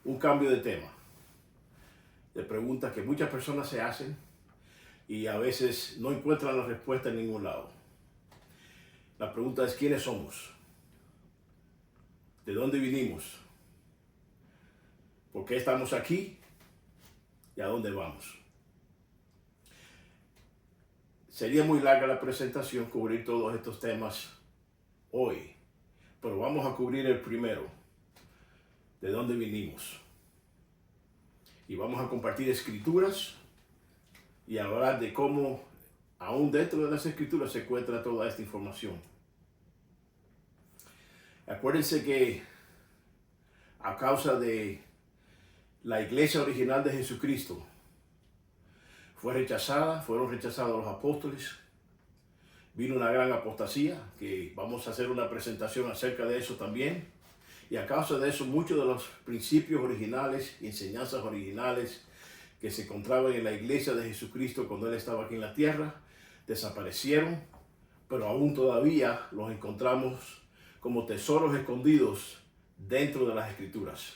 un cambio de tema, de preguntas que muchas personas se hacen y a veces no encuentran la respuesta en ningún lado. La pregunta es: ¿quiénes somos? ¿De dónde vinimos? ¿Por qué estamos aquí? ¿Y a dónde vamos? Sería muy larga la presentación cubrir todos estos temas hoy, pero vamos a cubrir el primero: ¿de dónde vinimos? Y vamos a compartir escrituras y hablar de cómo aún dentro de las escrituras se encuentra toda esta información. Acuérdense que a causa de la iglesia original de Jesucristo fueron rechazados los apóstoles, vino una gran apostasía, que vamos a hacer una presentación acerca de eso también, y a causa de eso muchos de los principios originales y enseñanzas originales que se encontraban en la iglesia de Jesucristo cuando Él estaba aquí en la tierra desaparecieron, pero aún todavía los encontramos como tesoros escondidos dentro de las escrituras.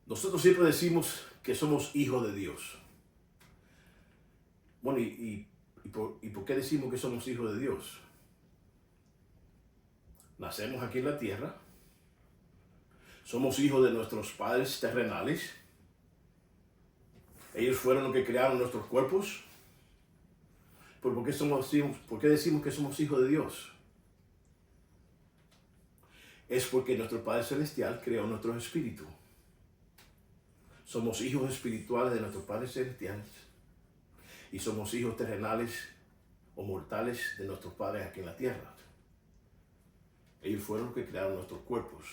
Nosotros siempre decimos que somos hijos de Dios. Bueno, ¿y por qué decimos que somos hijos de Dios? Nacemos aquí en la tierra, somos hijos de nuestros padres terrenales, ellos fueron los que crearon nuestros cuerpos. ¿Pero por qué decimos que somos hijos de Dios? Es porque nuestro Padre Celestial creó nuestro espíritu. Somos hijos espirituales de nuestro Padre Celestial y somos hijos terrenales o mortales de nuestros padres aquí en la tierra. Ellos fueron los que crearon nuestros cuerpos.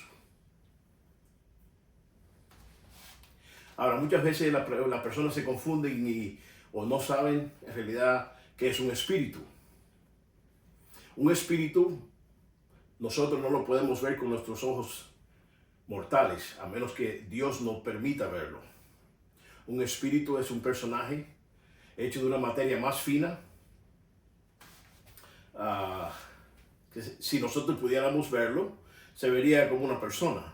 Ahora, muchas veces las personas se confunden o no saben en realidad qué es un espíritu. Un espíritu nosotros no lo podemos ver con nuestros ojos mortales, a menos que Dios nos permita verlo. Un espíritu es un personaje hecho de una materia más fina, que si nosotros pudiéramos verlo, se vería como una persona.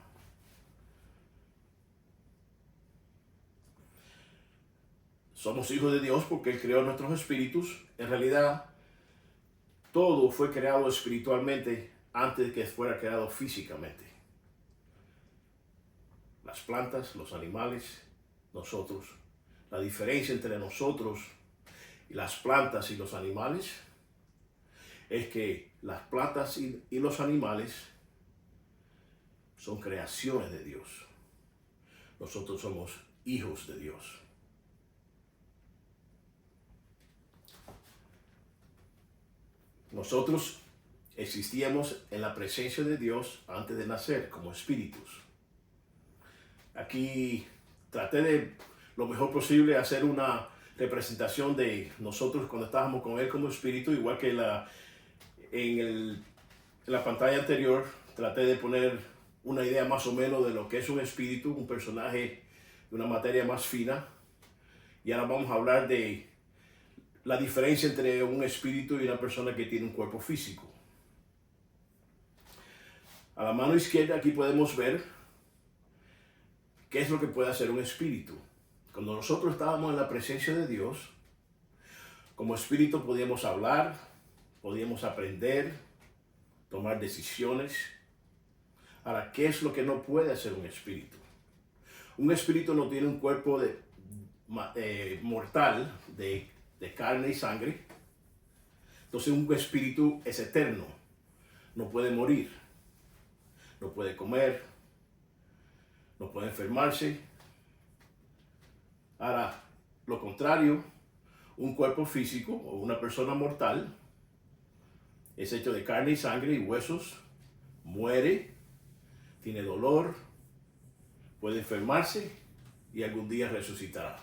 Somos hijos de Dios porque Él creó nuestros espíritus. En realidad, todo fue creado espiritualmente antes de que fuera creado físicamente. Las plantas, los animales, nosotros. La diferencia entre nosotros y las plantas y los animales es que las plantas y los animales son creaciones de Dios. Nosotros somos hijos de Dios. Nosotros existíamos en la presencia de Dios antes de nacer como espíritus. Aquí traté de lo mejor posible hacer una representación de nosotros cuando estábamos con Él como espíritu, igual que en la pantalla anterior traté de poner una idea más o menos de lo que es un espíritu, un personaje de una materia más fina. Y ahora vamos a hablar de la diferencia entre un espíritu y una persona que tiene un cuerpo físico. A la mano izquierda aquí podemos ver qué es lo que puede hacer un espíritu. Cuando nosotros estábamos en la presencia de Dios, como espíritu podíamos hablar, podíamos aprender, tomar decisiones. Ahora, ¿qué es lo que no puede hacer un espíritu? Un espíritu no tiene un cuerpo mortal de carne y sangre. Entonces un espíritu es eterno, no puede morir, no puede comer, no puede enfermarse. Ahora, lo contrario, un cuerpo físico o una persona mortal es hecho de carne y sangre y huesos, muere, tiene dolor, puede enfermarse y algún día resucitará.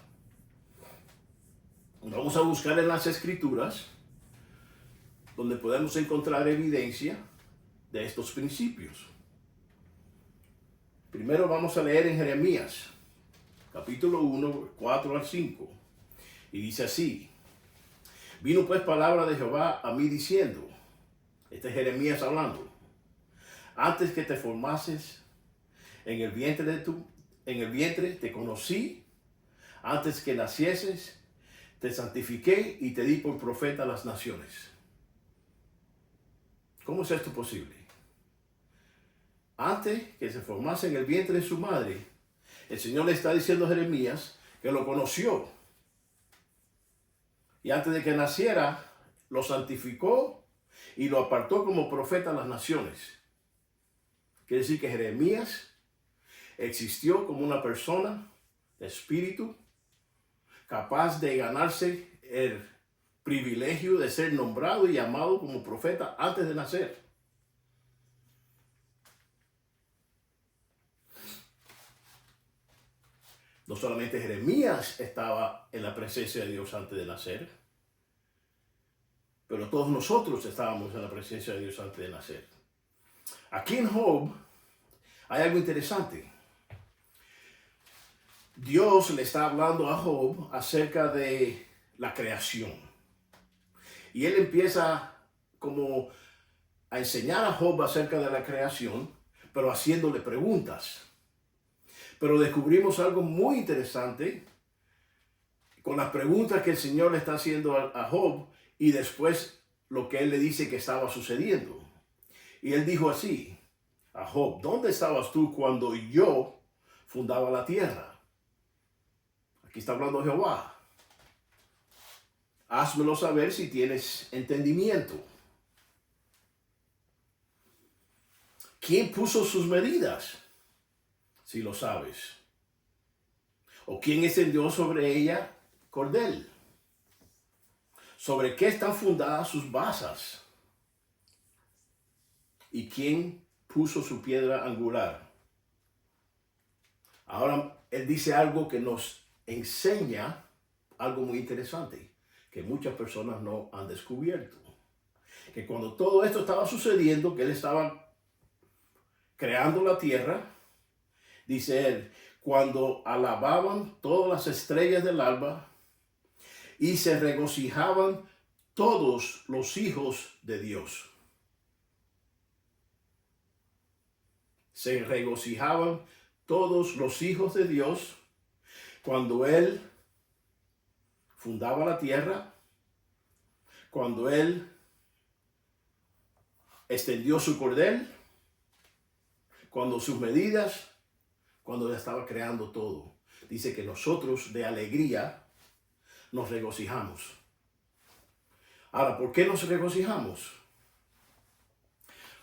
Vamos a buscar en las escrituras donde podemos encontrar evidencia de estos principios. Primero vamos a leer en Jeremías, capítulo 1, 4 al 5. Y dice así: Vino pues palabra de Jehová a mí diciendo, este es Jeremías hablando, Antes que te formases en el vientre te conocí. Antes que nacieses, te santifiqué y te di por profeta a las naciones. ¿Cómo es esto posible? Antes que se formase en el vientre de su madre, el Señor le está diciendo a Jeremías que lo conoció. Y antes de que naciera, lo santificó y lo apartó como profeta a las naciones. Quiere decir que Jeremías existió como una persona de espíritu, capaz de ganarse el privilegio de ser nombrado y llamado como profeta antes de nacer. No solamente Jeremías estaba en la presencia de Dios antes de nacer, pero todos nosotros estábamos en la presencia de Dios antes de nacer. Aquí en Job hay algo interesante. Dios le está hablando a Job acerca de la creación. Y él empieza como a enseñar a Job acerca de la creación, pero haciéndole preguntas. Pero descubrimos algo muy interesante con las preguntas que el Señor le está haciendo a Job y después lo que él le dice que estaba sucediendo. Y él dijo así a Job: ¿dónde estabas tú cuando yo fundaba la tierra? Aquí está hablando Jehová. Házmelo saber si tienes entendimiento. ¿Quién puso sus medidas? Si lo sabes. ¿O quién extendió sobre ella cordel? ¿Sobre qué están fundadas sus basas? ¿Y quién puso su piedra angular? Ahora él dice algo que nos enseña algo muy interesante, que muchas personas no han descubierto. Que cuando todo esto estaba sucediendo, que él estaba creando la tierra, dice él, cuando alababan todas las estrellas del alba y se regocijaban todos los hijos de Dios. Se regocijaban todos los hijos de Dios cuando él fundaba la tierra, cuando él extendió su cordel, cuando sus medidas, cuando ya estaba creando todo. Dice que nosotros de alegría nos regocijamos. Ahora, ¿por qué nos regocijamos?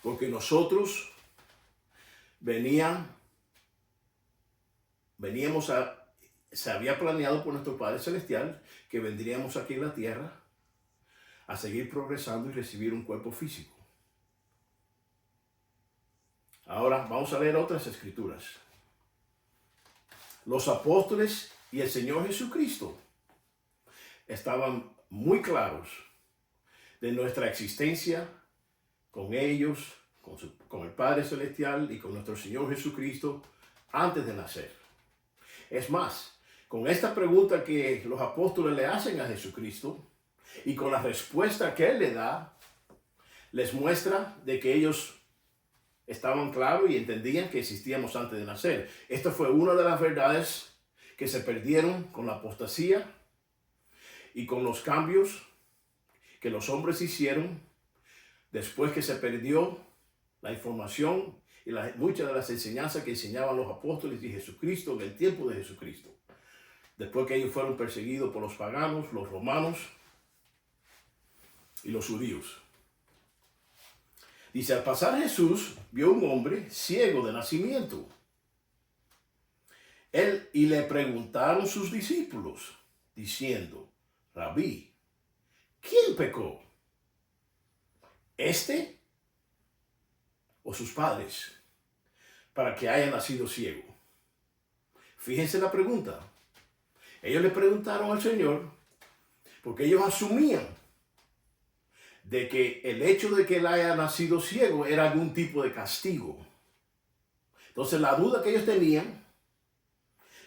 Porque nosotros se había planeado por nuestro Padre Celestial que vendríamos aquí en la tierra a seguir progresando y recibir un cuerpo físico. Ahora vamos a leer otras escrituras. Los apóstoles y el Señor Jesucristo estaban muy claros de nuestra existencia con ellos, con el Padre Celestial y con nuestro Señor Jesucristo antes de nacer. Es más, con esta pregunta que los apóstoles le hacen a Jesucristo y con la respuesta que Él le da, les muestra de que ellos estaban claros y entendían que existíamos antes de nacer. Esta fue una de las verdades que se perdieron con la apostasía y con los cambios que los hombres hicieron después que se perdió la información y muchas de las enseñanzas que enseñaban los apóstoles y Jesucristo en el tiempo de Jesucristo. Después que ellos fueron perseguidos por los paganos, los romanos y los judíos. Dice, al pasar Jesús vio un hombre ciego de nacimiento. Y le preguntaron sus discípulos, diciendo, Rabí, ¿quién pecó? ¿Este o sus padres, para que haya nacido ciego? Fíjense la pregunta. Ellos le preguntaron al Señor porque ellos asumían de que el hecho de que él haya nacido ciego era algún tipo de castigo. Entonces la duda que ellos tenían,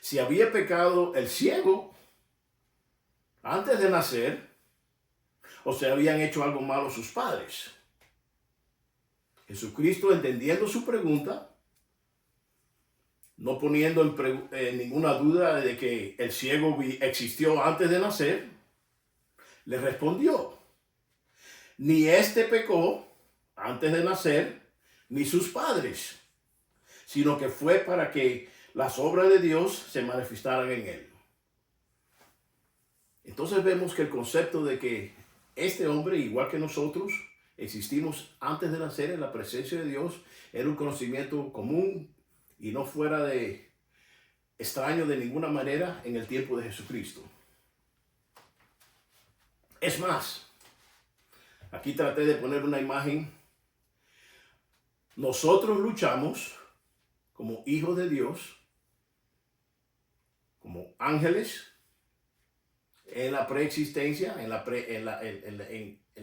si había pecado el ciego antes de nacer o se habían hecho algo malo sus padres. Jesucristo, entendiendo su pregunta, no poniendo en ninguna duda de que el ciego existió antes de nacer, le respondió: ni éste pecó antes de nacer, ni sus padres, sino que fue para que las obras de Dios se manifestaran en él. Entonces vemos que el concepto de que este hombre, igual que nosotros, existimos antes de nacer en la presencia de Dios, era un conocimiento común y no fuera de extraño de ninguna manera en el tiempo de Jesucristo. Es más, aquí traté de poner una imagen. Nosotros luchamos como hijos de Dios, como ángeles, en la preexistencia, en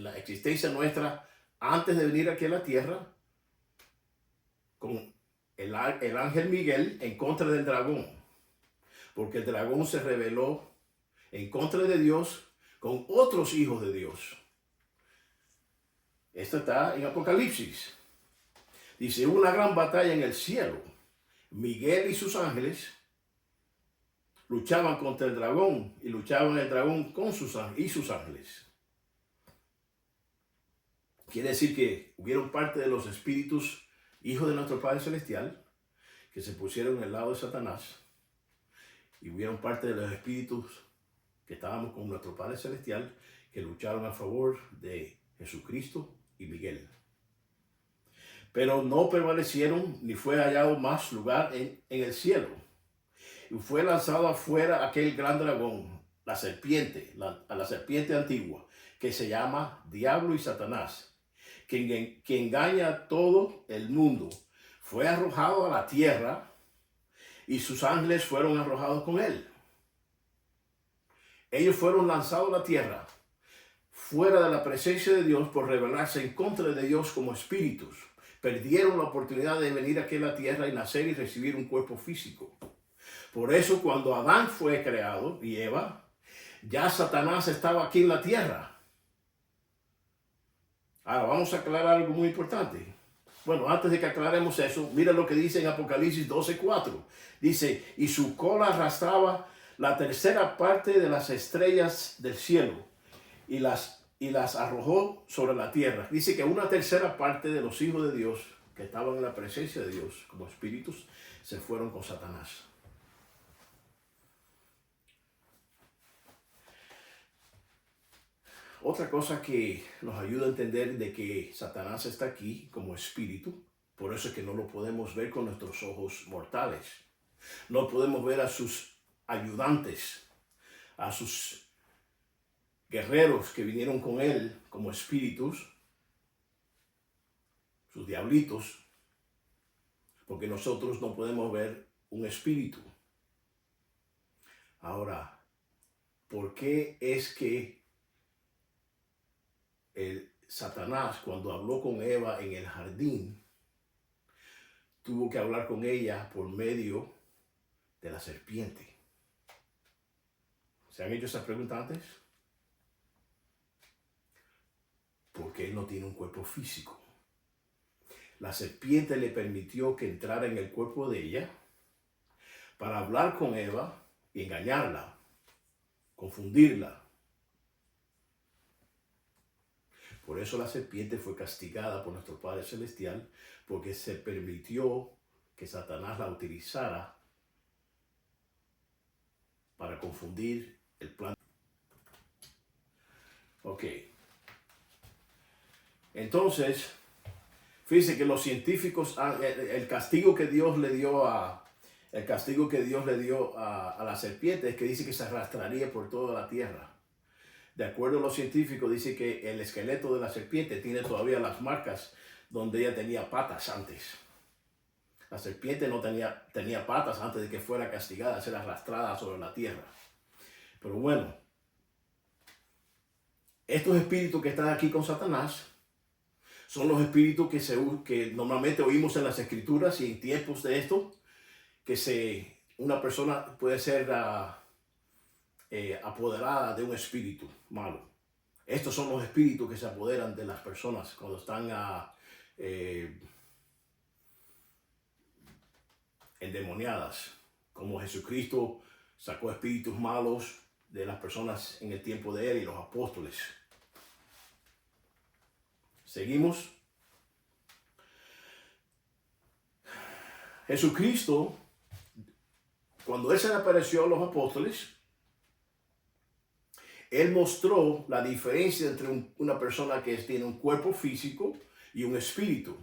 la existencia nuestra antes de venir aquí a la tierra, con el ángel Miguel en contra del dragón, porque el dragón se rebeló en contra de Dios con otros hijos de Dios. Esto está en Apocalipsis. Dice: hubo una gran batalla en el cielo. Miguel y sus ángeles luchaban contra el dragón y luchaban el dragón con sus ángeles. Quiere decir que hubieron parte de los espíritus, hijos de nuestro Padre Celestial, que se pusieron en el lado de Satanás, y hubieron parte de los espíritus que estábamos con nuestro Padre Celestial, que lucharon a favor de Jesucristo y Miguel. Pero no prevalecieron, ni fue hallado más lugar en el cielo. Y fue lanzado afuera aquel gran dragón, la serpiente, la serpiente antigua, que se llama Diablo y Satanás, que engaña a todo el mundo. Fue arrojado a la tierra y sus ángeles fueron arrojados con él. Ellos fueron lanzados a la tierra, fuera de la presencia de Dios, por rebelarse en contra de Dios como espíritus. Perdieron la oportunidad de venir aquí a la tierra y nacer y recibir un cuerpo físico. Por eso cuando Adán fue creado y Eva, ya Satanás estaba aquí en la tierra. Ahora vamos a aclarar algo muy importante. Bueno, antes de que aclaremos eso, mira lo que dice en Apocalipsis 12:4. Dice: y su cola arrastraba la tercera parte de las estrellas del cielo y las arrojó sobre la tierra. Dice que una tercera parte de los hijos de Dios que estaban en la presencia de Dios como espíritus se fueron con Satanás. Otra cosa que nos ayuda a entender de que Satanás está aquí como espíritu, por eso es que no lo podemos ver con nuestros ojos mortales. No podemos ver a sus ayudantes, a sus guerreros que vinieron con él como espíritus, sus diablitos, porque nosotros no podemos ver un espíritu. Ahora, ¿por qué es que Satanás, cuando habló con Eva en el jardín, tuvo que hablar con ella por medio de la serpiente? ¿Se han hecho esas preguntas antes? Porque él no tiene un cuerpo físico. La serpiente le permitió que entrara en el cuerpo de ella para hablar con Eva y engañarla, confundirla. Por eso la serpiente fue castigada por nuestro Padre Celestial, porque se permitió que Satanás la utilizara para confundir el plan. Ok. Entonces, fíjense que los científicos, el castigo que Dios le dio a la serpiente es que dice que se arrastraría por toda la tierra. De acuerdo a los científicos, dice que el esqueleto de la serpiente tiene todavía las marcas donde ella tenía patas antes. La serpiente no tenía patas antes de que fuera castigada, a ser arrastrada sobre la tierra. Pero bueno, estos espíritus que están aquí con Satanás son los espíritus que normalmente oímos en las escrituras, y en tiempos de esto, que una persona puede ser apoderada de un espíritu malo. Estos son los espíritus que se apoderan de las personas cuando están endemoniadas, como Jesucristo sacó espíritus malos de las personas en el tiempo de él y los apóstoles. Seguimos. Jesucristo, cuando él se le apareció a los apóstoles, él mostró la diferencia entre una persona que tiene un cuerpo físico y un espíritu.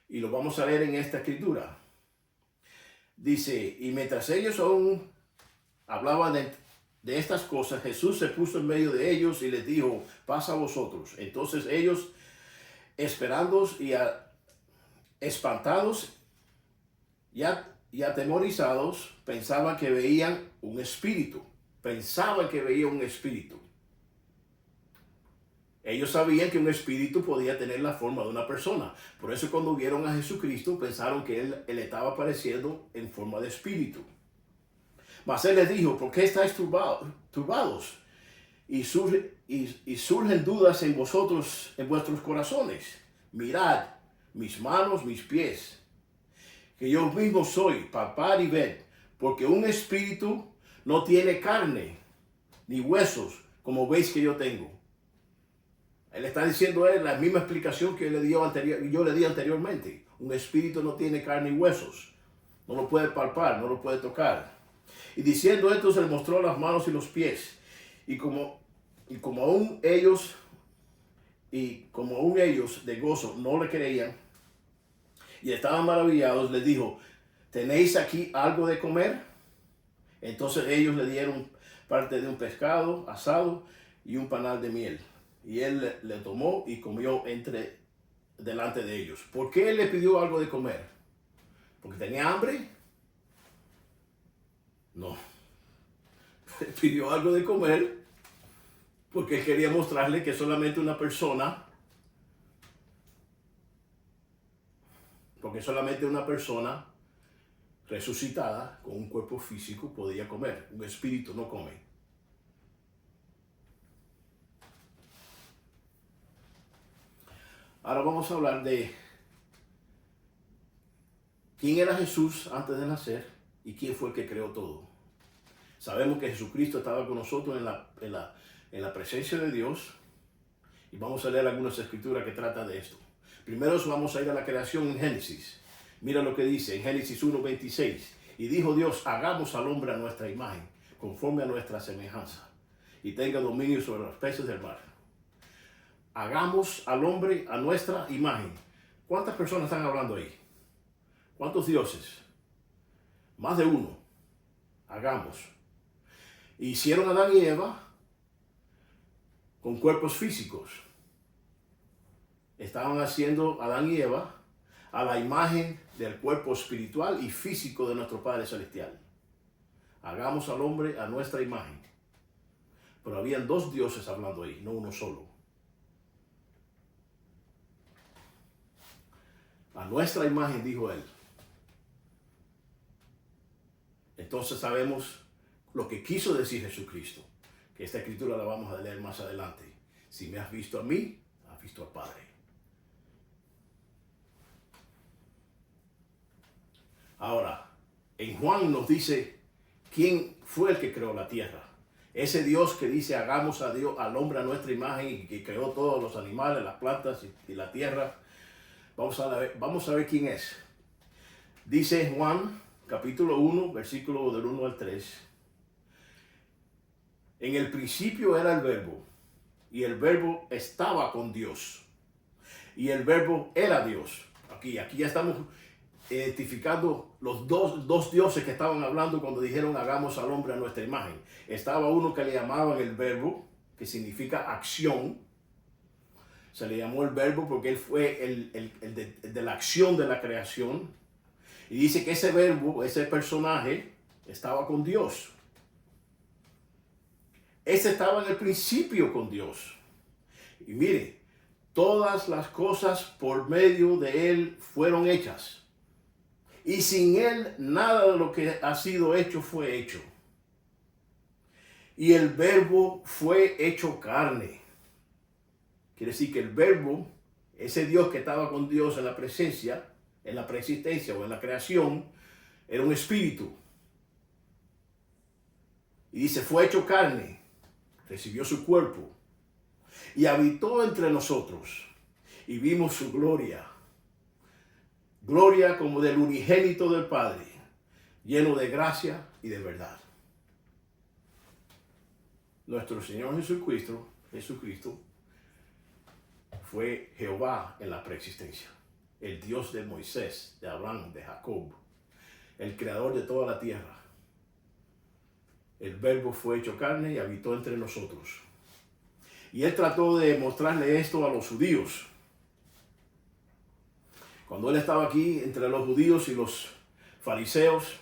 Y lo vamos a leer en esta escritura. Dice, y mientras ellos aún hablaban de estas cosas, Jesús se puso en medio de ellos y les dijo, pasa a vosotros. Entonces ellos, esperando y espantados y atemorizados, pensaban que veían un espíritu. Pensaban que veían un espíritu. Ellos sabían que un espíritu podía tener la forma de una persona. Por eso cuando vieron a Jesucristo pensaron que él estaba apareciendo en forma de espíritu. Mas él les dijo, ¿por qué estáis turbados? Y surgen dudas en vosotros, en vuestros corazones. Mirad mis manos, mis pies, que yo mismo soy, palpad y ved, porque un espíritu no tiene carne ni huesos, como veis que yo tengo. Él está diciendo la misma explicación que yo le di anteriormente. Un espíritu no tiene carne y huesos. No lo puede palpar, no lo puede tocar. Y diciendo esto, se le mostró las manos y los pies. Y como aún ellos de gozo no le creían y estaban maravillados, les dijo, ¿tenéis aquí algo de comer? Entonces ellos le dieron parte de un pescado asado y un panal de miel. Y él le tomó y comió delante de ellos. ¿Por qué él le pidió algo de comer? ¿Porque tenía hambre? No. Le pidió algo de comer porque él quería mostrarle que solamente una persona resucitada con un cuerpo físico podía comer. Un espíritu no come. Ahora vamos a hablar de quién era Jesús antes de nacer y quién fue el que creó todo. Sabemos que Jesucristo estaba con nosotros en la presencia de Dios y vamos a leer algunas escrituras que tratan de esto. Primero vamos a ir a la creación en Génesis. Mira lo que dice en Génesis 1:26. Y dijo Dios, hagamos al hombre a nuestra imagen, conforme a nuestra semejanza, y tenga dominio sobre los peces del mar. Hagamos al hombre a nuestra imagen. ¿Cuántas personas están hablando ahí? ¿Cuántos dioses? Más de uno. Hagamos. Hicieron a Adán y Eva con cuerpos físicos. Estaban haciendo Adán y Eva a la imagen del cuerpo espiritual y físico de nuestro Padre Celestial. Hagamos al hombre a nuestra imagen. Pero habían dos dioses hablando ahí, no uno solo. A nuestra imagen, dijo él. Entonces sabemos lo que quiso decir Jesucristo, que esta escritura la vamos a leer más adelante. Si me has visto a mí, has visto al Padre. Ahora, en Juan nos dice quién fue el que creó la tierra. Ese Dios que dice hagamos a Dios, al hombre a nuestra imagen y que creó todos los animales, las plantas y la tierra. Vamos a ver quién es. Dice Juan, capítulo 1, versículo del 1 al 3. En el principio era el verbo, y el verbo estaba con Dios, y el verbo era Dios. Aquí ya estamos identificando los dos dioses que estaban hablando cuando dijeron hagamos al hombre a nuestra imagen. Estaba uno que le llamaban el verbo, que significa acción. Se le llamó el verbo porque él fue el de la acción de la creación. Y dice que ese verbo, ese personaje, estaba con Dios. Ese estaba en el principio con Dios. Y mire, todas las cosas por medio de él fueron hechas. Y sin él nada de lo que ha sido hecho fue hecho. Y el verbo fue hecho carne. Quiere decir que el verbo ese Dios que estaba con Dios en la presencia, en la preexistencia o en la creación, era un espíritu. Y dice, fue hecho carne, recibió su cuerpo y habitó entre nosotros y vimos su gloria. Gloria como del unigénito del Padre, lleno de gracia y de verdad. Nuestro Señor Jesucristo fue Jehová en la preexistencia, el Dios de Moisés, de Abraham, de Jacob, el creador de toda la tierra. El Verbo fue hecho carne y habitó entre nosotros. Y él trató de mostrarle esto a los judíos. Cuando él estaba aquí entre los judíos y los fariseos,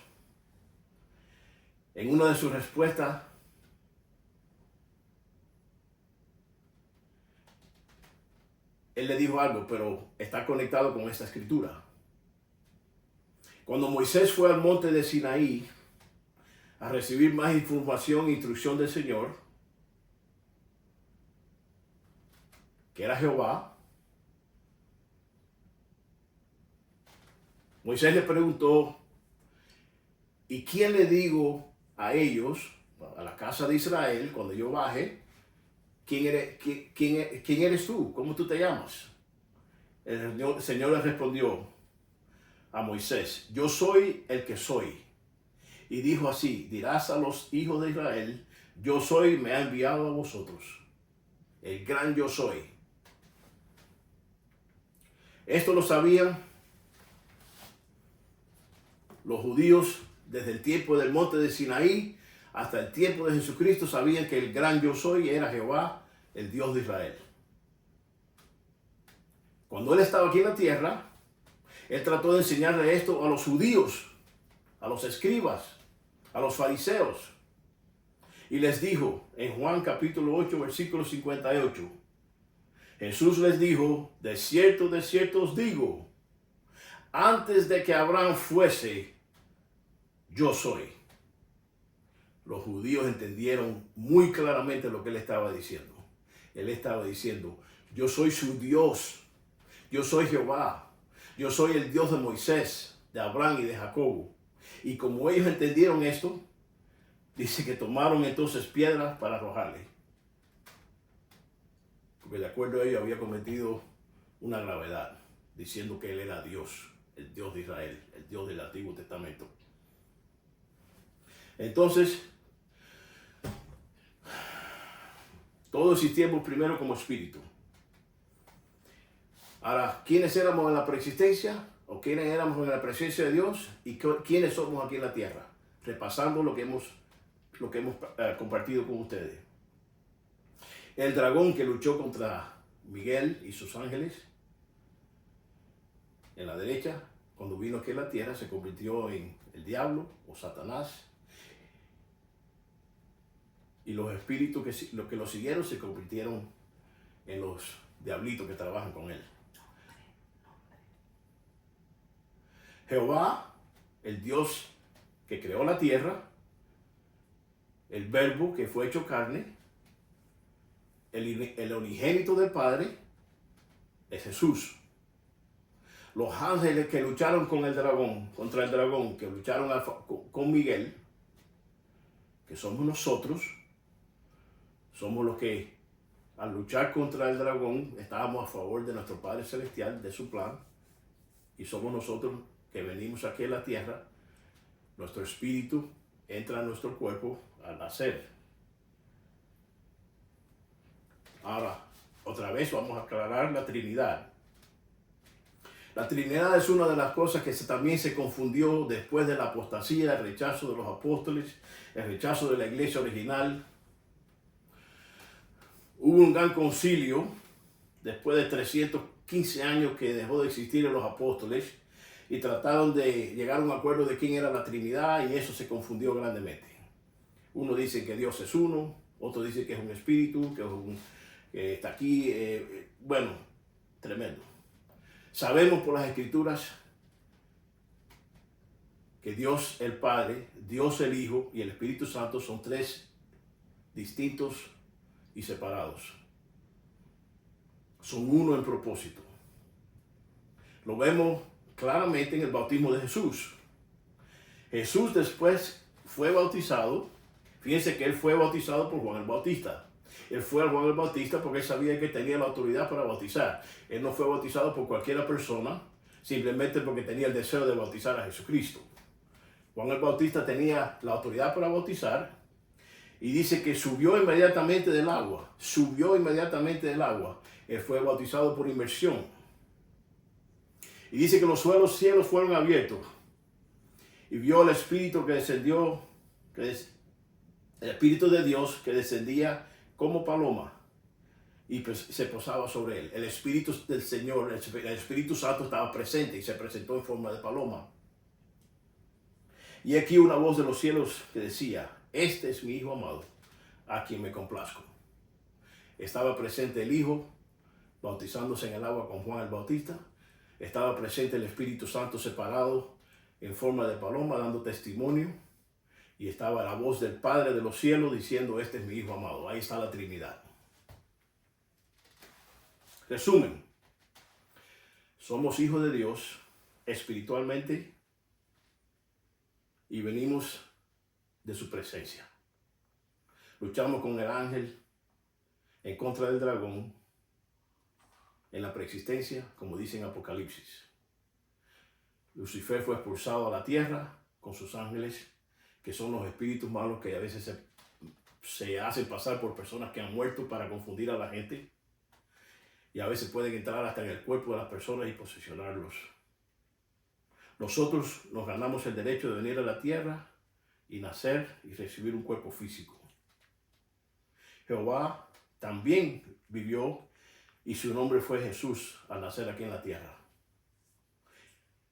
en una de sus respuestas, él le dijo algo, pero está conectado con esta escritura. Cuando Moisés fue al monte de Sinaí a recibir más información e instrucción del Señor, que era Jehová, Moisés le preguntó, ¿y quién le digo a ellos, a la casa de Israel, cuando yo baje, quién eres tú? ¿Cómo tú te llamas? El Señor le respondió a Moisés, yo soy el que soy. Y dijo así, dirás a los hijos de Israel, yo soy, me ha enviado a vosotros. El gran yo soy. Esto lo sabían los judíos desde el tiempo del monte de Sinaí hasta el tiempo de Jesucristo. Sabían que el gran yo soy era Jehová, el Dios de Israel. Cuando él estaba aquí en la tierra, él trató de enseñarle esto a los judíos, a los escribas, a los fariseos. Y les dijo en Juan capítulo 8, versículo 58, Jesús les dijo, de cierto os digo, antes de que Abraham fuese, yo soy. Los judíos entendieron muy claramente lo que él estaba diciendo. Él estaba diciendo, yo soy su Dios, yo soy Jehová, yo soy el Dios de Moisés, de Abraham y de Jacob. Y como ellos entendieron esto, dice que tomaron entonces piedras para arrojarle. Porque de acuerdo a ellos había cometido una gravedad, diciendo que él era Dios, el Dios de Israel, el Dios del Antiguo Testamento. Entonces, todos existíamos primero como espíritu. Ahora, ¿quiénes éramos en la preexistencia? ¿O quiénes éramos en la presencia de Dios? ¿Y quiénes somos aquí en la tierra? Repasando lo que hemos compartido con ustedes. El dragón que luchó contra Miguel y sus ángeles en la derecha, cuando vino aquí a la tierra, se convirtió en el diablo o Satanás. Y los espíritus que lo siguieron se convirtieron en los diablitos que trabajan con él. Jehová, el Dios que creó la tierra, el Verbo que fue hecho carne, el unigénito del Padre, es Jesús. Los ángeles que lucharon con el dragón, contra el dragón, que lucharon con Miguel, que somos nosotros, somos los que al luchar contra el dragón estábamos a favor de nuestro Padre Celestial, de su plan, y somos nosotros que venimos aquí a la tierra. Nuestro espíritu entra en nuestro cuerpo al nacer. Ahora, otra vez vamos a aclarar la Trinidad. La Trinidad es una de las cosas que también se confundió después de la apostasía, el rechazo de los apóstoles, el rechazo de la iglesia original. Hubo un gran concilio después de 315 años que dejó de existir en los apóstoles y trataron de llegar a un acuerdo de quién era la Trinidad y eso se confundió grandemente. Uno dice que Dios es uno, otro dice que es un espíritu, que está aquí. Bueno, tremendo. Sabemos por las Escrituras que Dios el Padre, Dios el Hijo y el Espíritu Santo son tres distintos y separados. Son uno en propósito. Lo vemos claramente en el bautismo de Jesús. Jesús después fue bautizado. Fíjense que él fue bautizado por Juan el Bautista. Él fue a Juan el Bautista porque él sabía que tenía la autoridad para bautizar. Él no fue bautizado por cualquier persona, simplemente porque tenía el deseo de bautizar a Jesucristo. Juan el Bautista tenía la autoridad para bautizar y dice que subió inmediatamente del agua. Subió inmediatamente del agua. Él fue bautizado por inmersión. Y dice que los cielos fueron abiertos. Y vio el Espíritu que descendió, el Espíritu de Dios que descendía como paloma y se posaba sobre él. El Espíritu del Señor, el Espíritu Santo estaba presente y se presentó en forma de paloma. Y aquí una voz de los cielos que decía: este es mi Hijo amado, a quien me complazco. Estaba presente el Hijo, bautizándose en el agua con Juan el Bautista. Estaba presente el Espíritu Santo separado en forma de paloma, dando testimonio. Y estaba la voz del Padre de los cielos diciendo: este es mi Hijo amado. Ahí está la Trinidad. Resumen: somos hijos de Dios espiritualmente y venimos de su presencia. Luchamos con el ángel en contra del dragón en la preexistencia, como dice en Apocalipsis. Lucifer fue expulsado a la tierra con sus ángeles, que son los espíritus malos que a veces se hacen pasar por personas que han muerto para confundir a la gente. Y a veces pueden entrar hasta en el cuerpo de las personas y posesionarlos. Nosotros nos ganamos el derecho de venir a la tierra y nacer y recibir un cuerpo físico. Jehová también vivió y su nombre fue Jesús al nacer aquí en la tierra.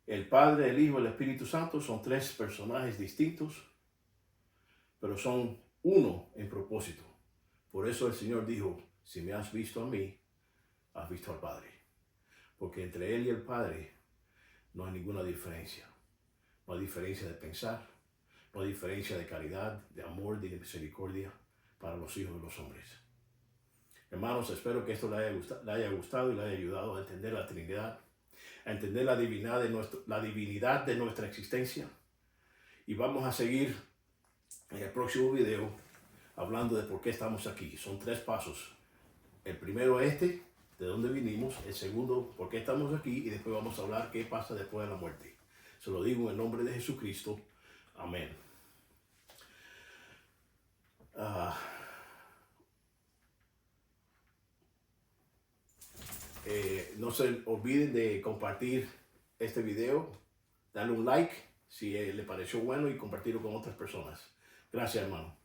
El Padre, el Hijo y el Espíritu Santo son tres personajes distintos, pero son uno en propósito. Por eso el Señor dijo: si me has visto a mí, has visto al Padre. Porque entre Él y el Padre no hay ninguna diferencia. No hay diferencia de pensar, no hay diferencia de caridad, de amor, de misericordia para los hijos de los hombres. Hermanos, espero que esto le haya gustado y le haya ayudado a entender la Trinidad, a entender la divinidad de nuestra existencia. Y vamos a seguir en el próximo video hablando de por qué estamos aquí. Son 3 pasos. El primero es de dónde vinimos. El segundo, por qué estamos aquí. Y después vamos a hablar qué pasa después de la muerte. Se lo digo en el nombre de Jesucristo. Amén. No se olviden de compartir este video, darle un like si le pareció bueno y compartirlo con otras personas. Gracias, hermano.